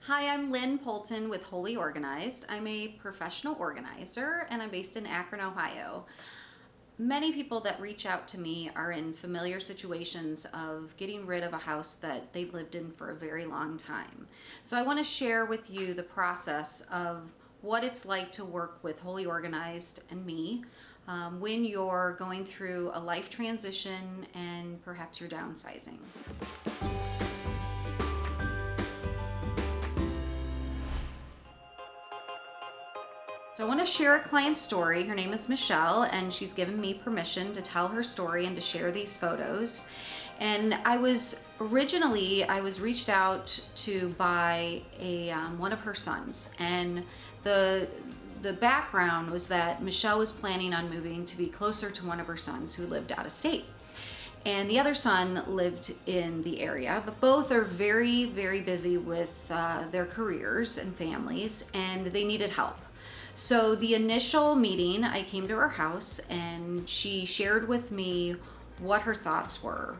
Hi, I'm Lynn Polton with Wholly Organized. I'm a professional organizer and I'm based in Akron, Ohio. Many people that reach out to me are in familiar situations of getting rid of a house that they've lived in for a very long time. So I want to share with you the process of what it's like to work with Wholly Organized and me when you're going through a life transition and perhaps you're downsizing. So I want to share a client story. Her name is Michele, and she's given me permission to tell her story and to share these photos. And I was reached out to buy a one of her sons, and the background was that Michele was planning on moving to be closer to one of her sons who lived out of state. And the other son lived in the area, but both are very, very busy with their careers and families, and they needed help. So the initial meeting, I came to her house and she shared with me what her thoughts were,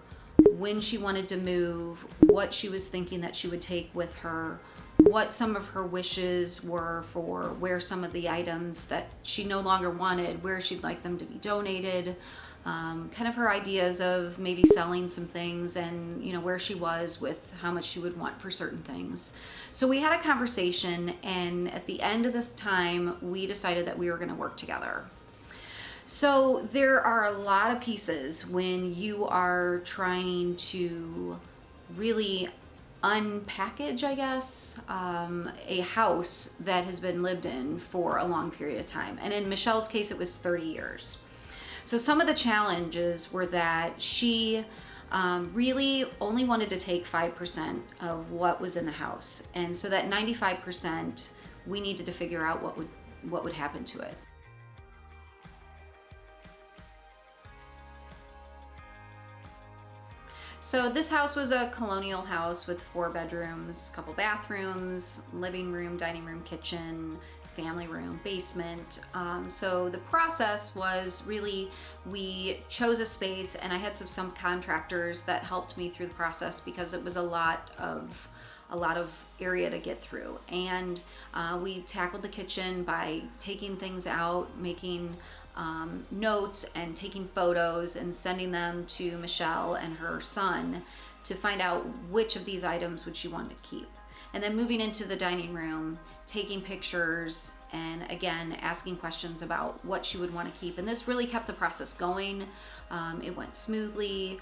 when she wanted to move, what she was thinking that she would take with her, what some of her wishes were for where some of the items that she no longer wanted, where she'd like them to be donated, kind of her ideas of maybe selling some things and where she was with how much she would want for certain things. So we had a conversation, and at the end of the time we decided that we were going to work together. So there are a lot of pieces when you are trying to really unpackage, I guess, a house that has been lived in for a long period of time. And in Michele's case, it was 30 years. So some of the challenges were that she really only wanted to take 5% of what was in the house. And so that 95%, we needed to figure out what would happen to it. So this house was a colonial house with 4 bedrooms, couple bathrooms, living room, dining room, kitchen, family room, basement. So the process was really, we chose a space, and I had some contractors that helped me through the process because it was a lot of area to get through. And we tackled the kitchen by taking things out, making notes and taking photos and sending them to Michele and her son to find out which of these items would she want to keep. And then moving into the dining room, taking pictures and again asking questions about what she would want to keep. And this really kept the process going. It went smoothly.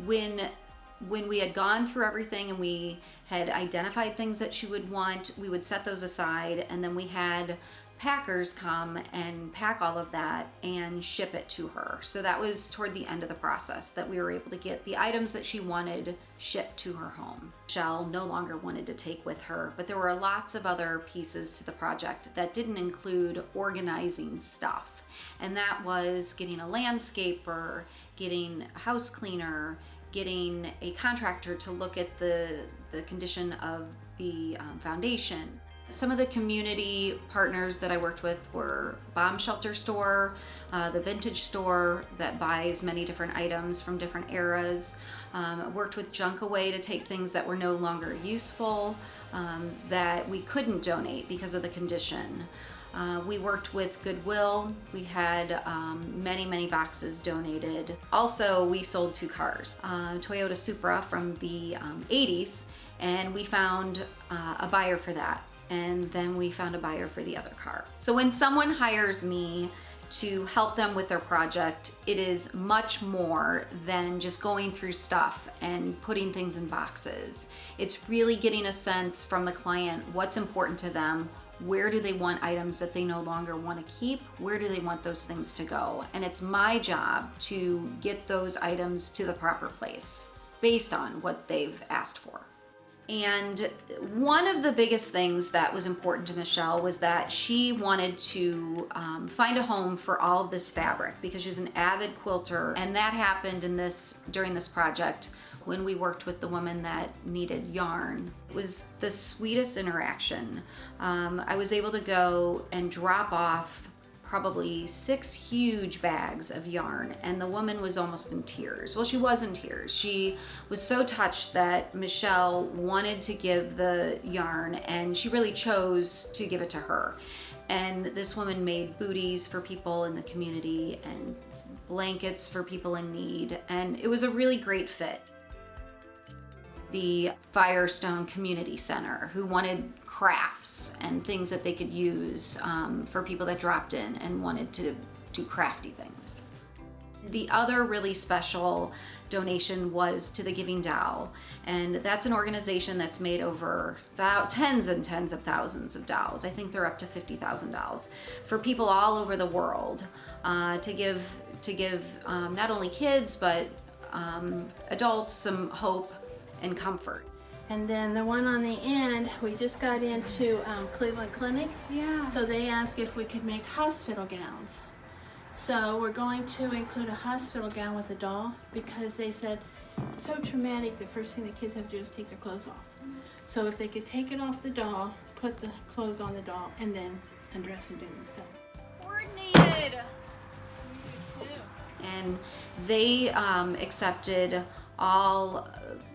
When we had gone through everything and we had identified things that she would want, we would set those aside, and then we had packers come and pack all of that and ship it to her. So that was toward the end of the process that we were able to get the items that she wanted shipped to her home. Michele no longer wanted to take with her, but there were lots of other pieces to the project that didn't include organizing stuff. And that was getting a landscaper, getting a house cleaner, getting a contractor to look at the condition of the foundation. Some of the community partners that I worked with were Bomb Shelter Store, the Vintage Store that buys many different items from different eras. Worked with Junk Away to take things that were no longer useful, that we couldn't donate because of the condition. We worked with Goodwill. We had many boxes donated. Also, we sold 2 cars, Toyota Supra from the 80s, and we found a buyer for that. And then we found a buyer for the other car. So when someone hires me to help them with their project, it is much more than just going through stuff and putting things in boxes. It's really getting a sense from the client what's important to them. Where do they want items that they no longer want to keep? Where do they want those things to go? And it's my job to get those items to the proper place based on what they've asked for. And one of the biggest things that was important to Michele was that she wanted to find a home for all of this fabric because she's an avid quilter, and that happened during this project when we worked with the woman that needed yarn. It was the sweetest interaction. I was able to go and drop off probably 6 huge bags of yarn, and the woman was almost in tears. Well, she was in tears. She was so touched that Michele wanted to give the yarn, and she really chose to give it to her. And this woman made booties for people in the community and blankets for people in need, and it was a really great fit. The Firestone Community Center, who wanted crafts and things that they could use for people that dropped in and wanted to do crafty things. The other really special donation was to the Giving Doll, and that's an organization that's made over tens and tens of thousands of dolls. I think they're up to 50,000 dolls for people all over the world to give not only kids but adults some hope and comfort. And then the one on the end, we just got into Cleveland Clinic. Yeah. So they asked if we could make hospital gowns. So we're going to include a hospital gown with a doll because they said it's so traumatic, the first thing the kids have to do is take their clothes off. So if they could take it off the doll, put the clothes on the doll, and then undress and do it themselves. Coordinated. And they accepted all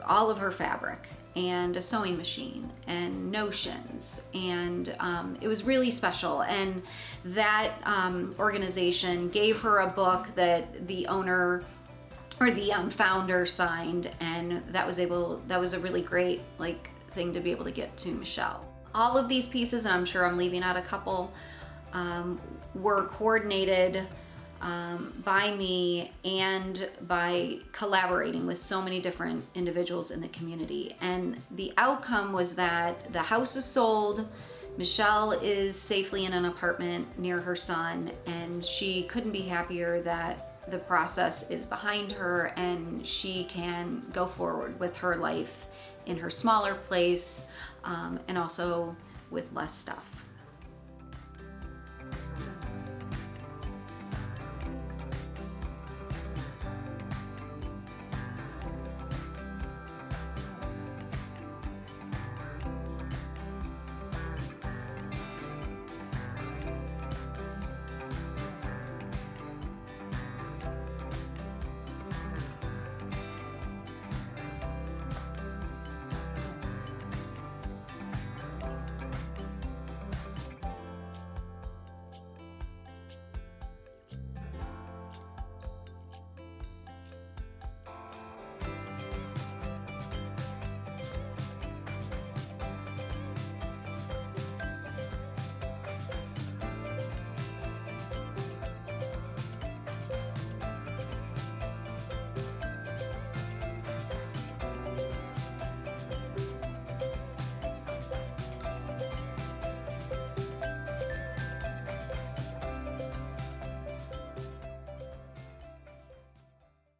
of her fabric and a sewing machine and notions, and it was really special. And that organization gave her a book that the owner or the founder signed, and that was a really great thing to be able to get to Michele. All of these pieces, and I'm sure I'm leaving out a couple, were coordinated by me and by collaborating with so many different individuals in the community. And the outcome was that the house is sold, Michele is safely in an apartment near her son, and she couldn't be happier that the process is behind her and she can go forward with her life in her smaller place and also with less stuff.